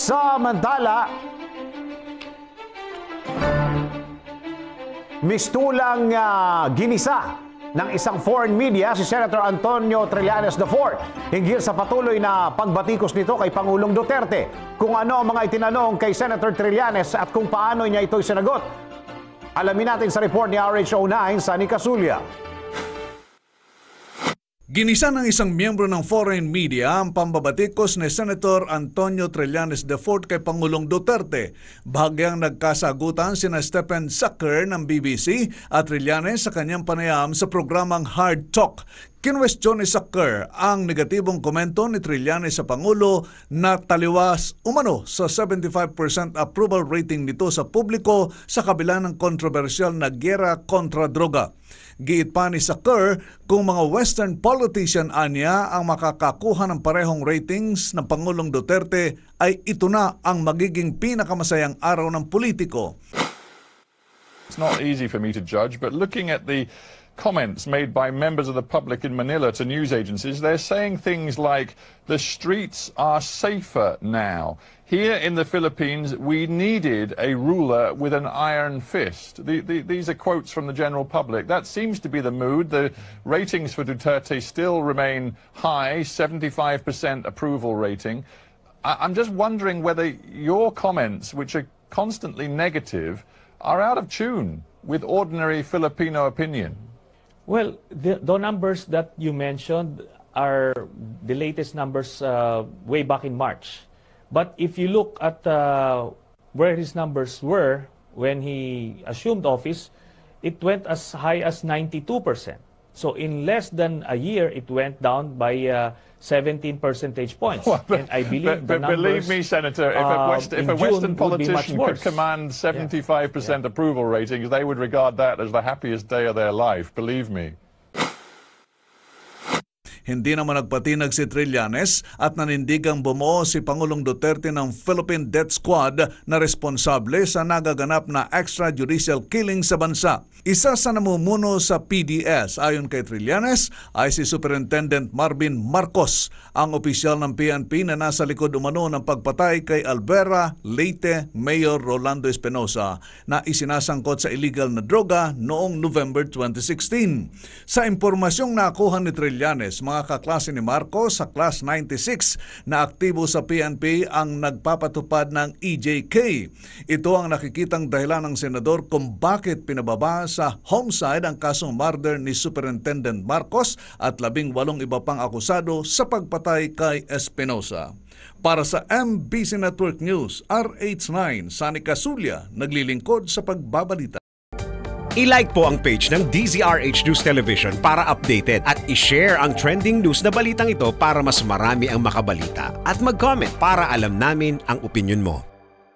Samantala, mistulang ginisa ng isang foreign media si Senator Antonio Trillanes IV hinggil sa patuloy na pagbatikos nito kay Pangulong Duterte. Kung ano ang mga itinanong kay Senator Trillanes at kung paano niya ito'y sinagot. Alamin natin sa report ni RHO9, Sunny Casulia. Ginisa ng isang miyembro ng foreign media ang pambabatikos ni Senator Antonio Trillanes IV kay Pangulong Duterte. Bahagyang nagkasagutan sina Stephen Zucker ng BBC at Trillanes sa kanyang panayam sa programang Hard Talk. Kinwestiyon ni Zucker ang negatibong komento ni Trillanes sa Pangulo na taliwas umano sa 75% approval rating nito sa publiko sa kabila ng kontrobersyal na giyera kontra droga. Giit pa ni Zucker kung mga Western politician anya ang makakakuha ng parehong ratings ng Pangulong Duterte ay ito na ang magiging pinakamasayang araw ng politiko. It's not easy for me to judge, but looking at the comments made by members of the public in Manila to news agencies, they're saying things like, the streets are safer now. Here in the Philippines, we needed a ruler with an iron fist. These are quotes from the general public. That seems to be the mood. The ratings for Duterte still remain high, 75% approval rating. I'm just wondering whether your comments, which are constantly negative, are out of tune with ordinary Filipino opinion. Well, the numbers that you mentioned are the latest numbers way back in March. But if you look at where his numbers were when he assumed office, it went as high as 92%. So in less than a year, it went down by 17 percentage points. Well, and I believe but believe me, Senator, if a Western politician could command 75% approval ratings, they would regard that as the happiest day of their life, believe me. Hindi naman nagpatinag si Trillanes at nanindigang bumuo si Pangulong Duterte ng Philippine Death Squad na responsable sa nagaganap na extrajudicial killing sa bansa. Isa sa namumuno sa PDS ayon kay Trillanes ay si Superintendent Marvin Marcos, ang opisyal ng PNP na nasa likod umano ng pagpatay kay Alvera Leyte Mayor Rolando Espinosa na isinasangkot sa illegal na droga noong November 2016. Sa impormasyong nakuha ni Trillanes, mga kaklase ni Marcos sa Class 96 na aktibo sa PNP ang nagpapatupad ng EJK. Ito ang nakikitang dahilan ng senador kung bakit pinababa sa homicide ang kasong murder ni Superintendent Marcos at 18 iba pang akusado sa pagpatay kay Espinosa. Para sa MBC Network News, RH9, Sunny Casulia, naglilingkod sa pagbabalita. I-like po ang page ng DZRH News Television para updated at i-share ang trending news na balitang ito para mas marami ang makabalita. At mag-comment para alam namin ang opinion mo.